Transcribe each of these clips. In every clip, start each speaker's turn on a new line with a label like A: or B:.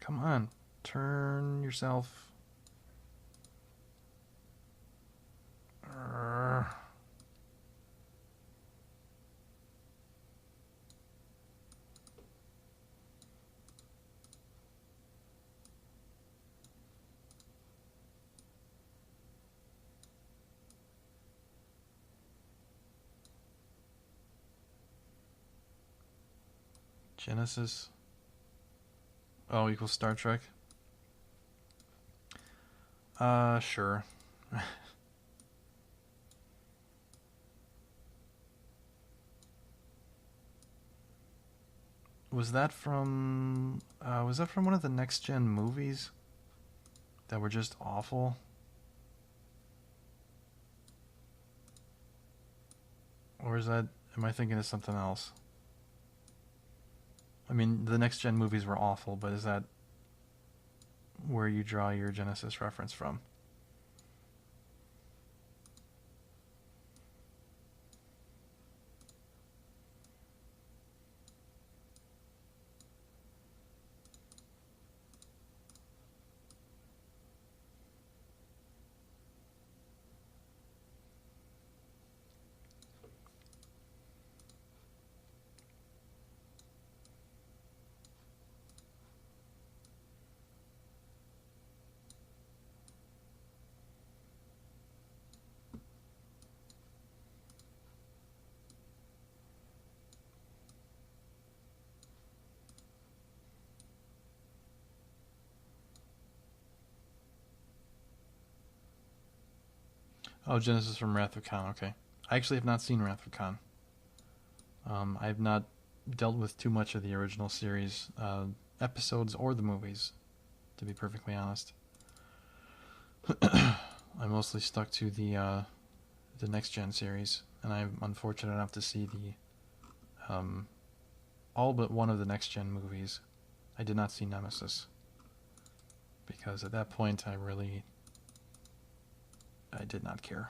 A: Come on. Turn yourself. Urgh. Genesis. Oh, equals Star Trek. Sure. Was that from one of the next gen movies that were just awful? Or is that am I thinking of something else? I mean, the next gen movies were awful, but is that where you draw your Genesis reference from? Oh, Genesis from Wrath of Khan. Okay, I actually have not seen Wrath of Khan. I have not dealt with too much of the original series episodes or the movies, to be perfectly honest. I mostly stuck to the next gen series, and I'm unfortunate enough to see the all but one of the next gen movies. I did not see Nemesis because at that point I did not care.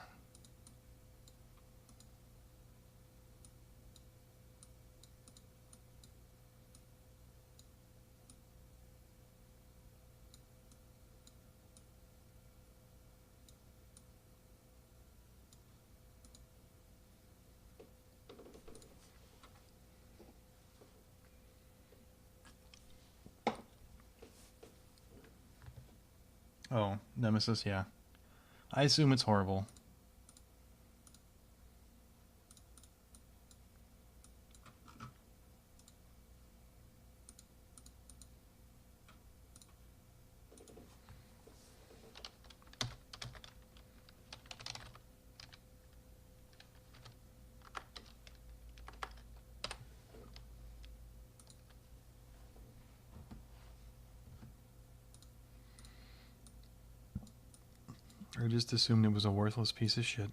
A: Oh, Nemesis, yeah. I assume it's horrible. Or just assumed it was a worthless piece of shit.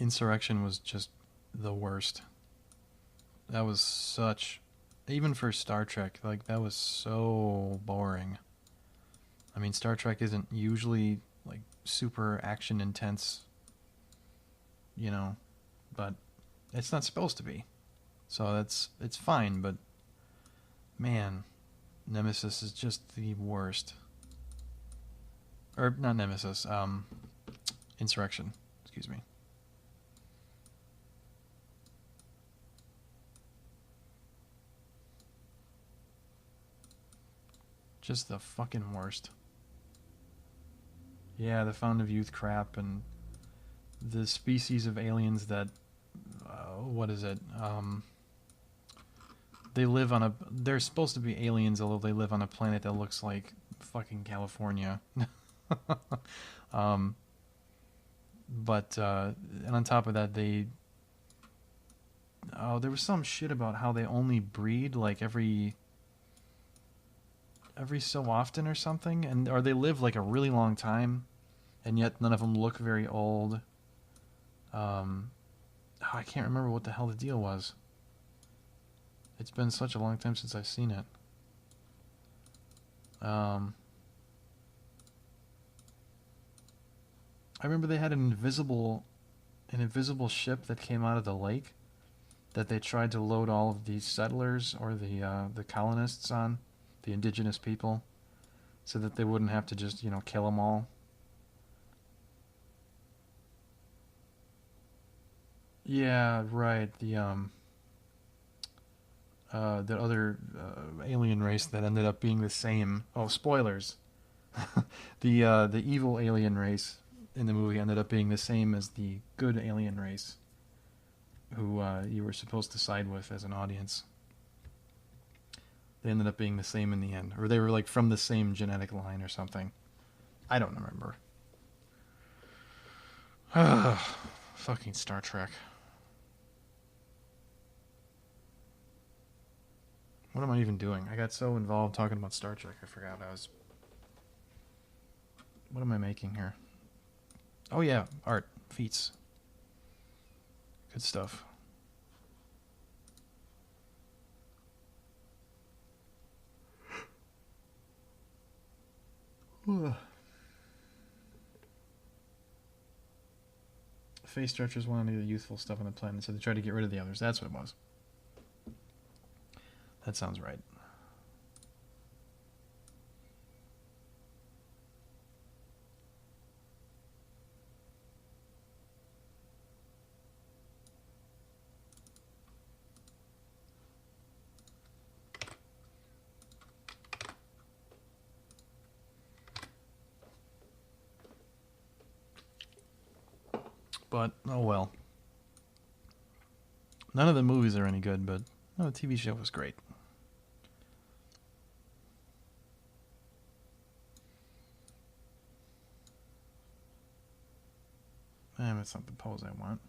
A: Insurrection was just the worst. That was such, even for Star Trek, like that was so boring. I mean, Star Trek isn't usually like super action intense, you know, but it's not supposed to be. So it's fine, but man, Nemesis is just the worst. Or not Nemesis, Insurrection, excuse me. Just the fucking worst. Yeah, the Fountain of Youth crap and the species of aliens that what is it? They live on a. They're supposed to be aliens, although they live on a planet that looks like fucking California. um, but and on top of that, they. Oh, there was some shit about how they only breed like every so often or something, and or they live like a really long time, and yet none of them look very old. Um, oh, I can't remember what the hell the deal was. It's been such a long time since I've seen it. Um, I remember they had an invisible ship that came out of the lake, that they tried to load all of these settlers or the colonists on, the indigenous people, so that they wouldn't have to just kill them all. Yeah, right. The other alien race that ended up being the same. Oh, spoilers. The evil alien race in the movie ended up being the same as the good alien race, who you were supposed to side with as an audience. They ended up being the same in the end, or they were like from the same genetic line or something. I don't remember. Fucking Star Trek. What am I even doing? I got so involved talking about Star Trek, I forgot I was. What am I making here? Oh yeah, art, feats, good stuff. Face stretchers wanted the youthful stuff on the planet, so they tried to get rid of the others. That's what it was. That sounds right. But, oh well. None of the movies are any good, but the TV show was great. That's not the pose I want.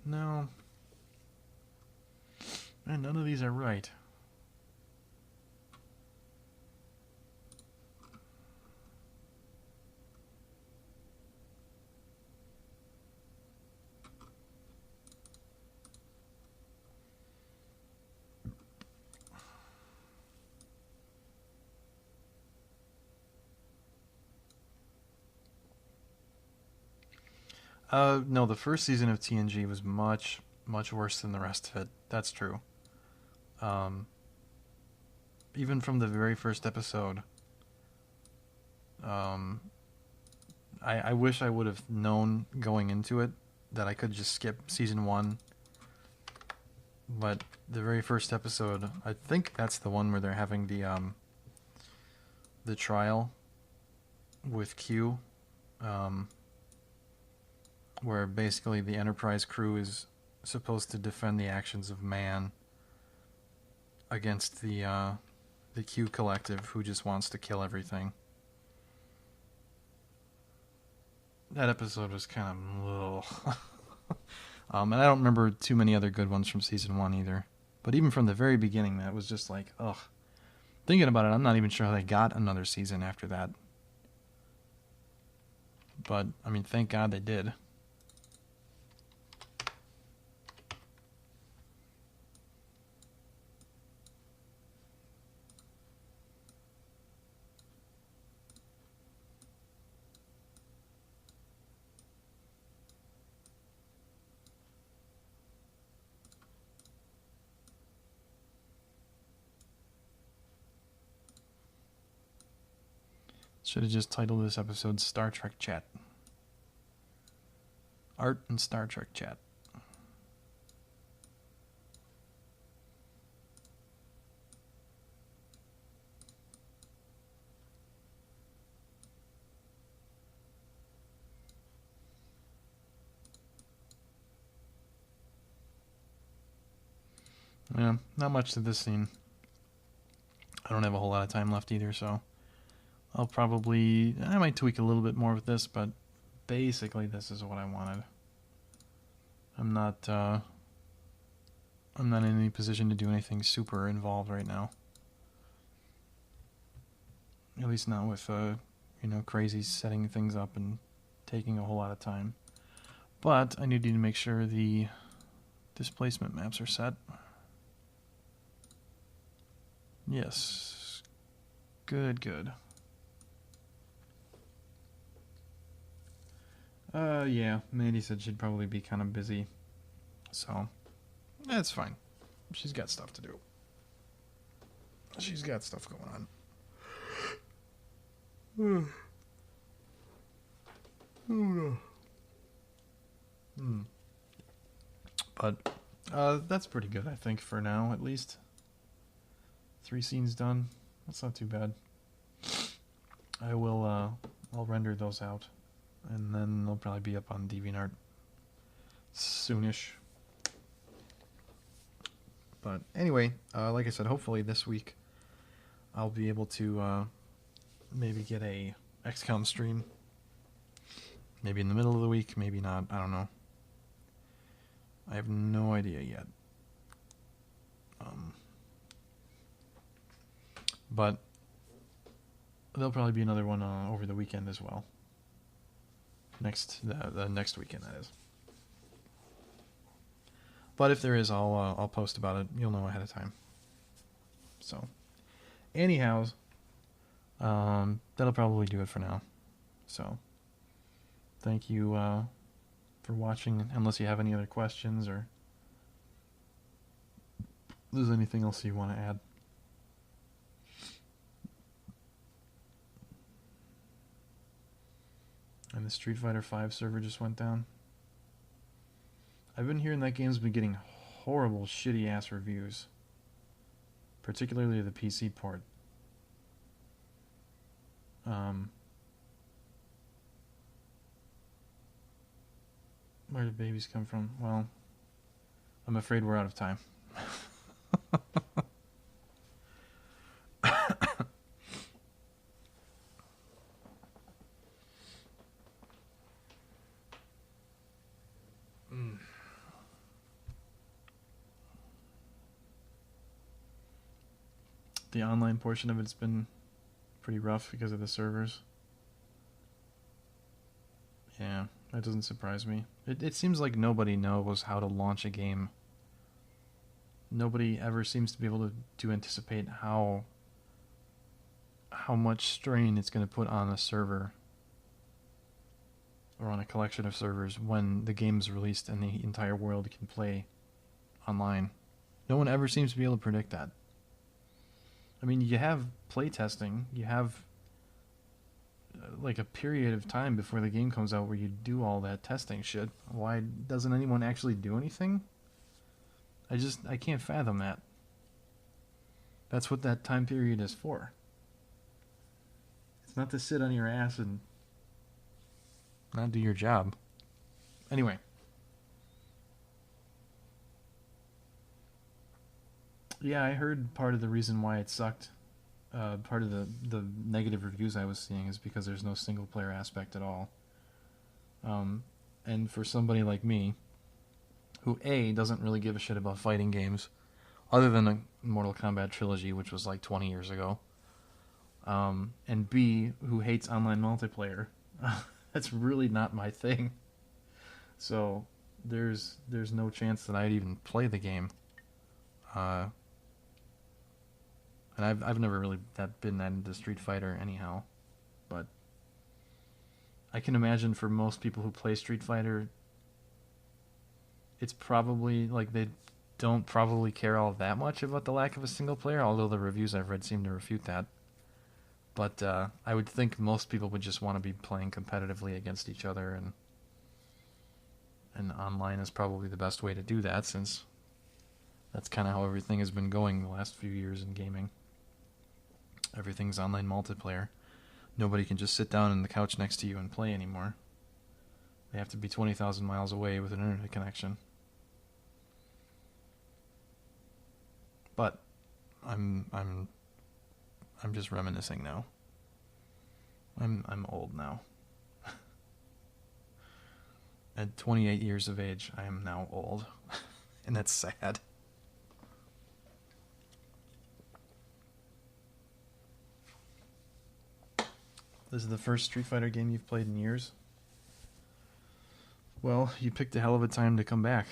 A: No. And none of these are right. No, the first season of TNG was much, much worse than the rest of it. That's true. Um, Even from the very first episode, um, I wish I would have known going into it that I could just skip season one. But the very first episode, I think that's the one where they're having the trial with Q, where basically the Enterprise crew is supposed to defend the actions of man against the Q collective, who just wants to kill everything. That episode was kind of and I don't remember too many other good ones from season one either. But even from the very beginning, that was just like, ugh. Thinking about it, I'm not even sure how they got another season after that. But, I mean, thank God they did. Should have just titled this episode Star Trek Chat. Art and Star Trek Chat. Yeah, not much to this scene. I don't have a whole lot of time left either, so I might tweak a little bit more with this, but basically this is what I wanted. I'm not in any position to do anything super involved right now. At least not with crazy setting things up and taking a whole lot of time. But I need to make sure the displacement maps are set. Yes. Good, good. Yeah, Mandy said she'd probably be kind of busy. So, that's fine. She's got stuff to do. She's got stuff going on. Oh no. But that's pretty good, I think, for now, at least. 3 scenes done. That's not too bad. I will, I'll render those out. And then they'll probably be up on DeviantArt soonish. But anyway, like I said, hopefully this week I'll be able to maybe get a XCOM stream. Maybe in the middle of the week, maybe not. I don't know. I have no idea yet. But there'll probably be another one over the weekend as well. The next weekend, that is. But if there is, I'll post about it. You'll know ahead of time. So, anyhow, that'll probably do it for now. So, thank you for watching. Unless you have any other questions or if there's anything else you want to add. And the Street Fighter V server just went down. I've been hearing that game's been getting horrible, shitty-ass reviews. Particularly the PC port. Where did babies come from? Well, I'm afraid we're out of time. The online portion of it's been pretty rough because of the servers. Yeah, that doesn't surprise me. It seems like nobody knows how to launch a game. Nobody ever seems to be able to anticipate how much strain it's going to put on a server or on a collection of servers when the game's released and the entire world can play online. No one ever seems to be able to predict that. I mean, you have playtesting, you have like a period of time before the game comes out where you do all that testing shit. Why doesn't anyone actually do anything? I can't fathom that. That's what that time period is for. It's not to sit on your ass and not do your job. Anyway. Yeah, I heard part of the reason why it sucked. Part of the negative reviews I was seeing is because there's no single player aspect at all. And for somebody like me, who A, doesn't really give a shit about fighting games, other than the Mortal Kombat trilogy, which was like 20 years ago, and B, who hates online multiplayer, that's really not my thing. So there's no chance that I'd even play the game. And I've never really been that into Street Fighter anyhow, but I can imagine for most people who play Street Fighter, it's probably like they don't probably care all that much about the lack of a single player, although the reviews I've read seem to refute that. But I would think most people would just want to be playing competitively against each other, and online is probably the best way to do that, since that's kind of how everything has been going the last few years in gaming. Everything's online multiplayer. Nobody can just sit down on the couch next to you and play anymore. They have to be 20,000 miles away with an internet connection. But I'm just reminiscing now. I'm old now. At 28 years of age, I am now old. And that's sad. This is the first Street Fighter game you've played in years? Well, you picked a hell of a time to come back.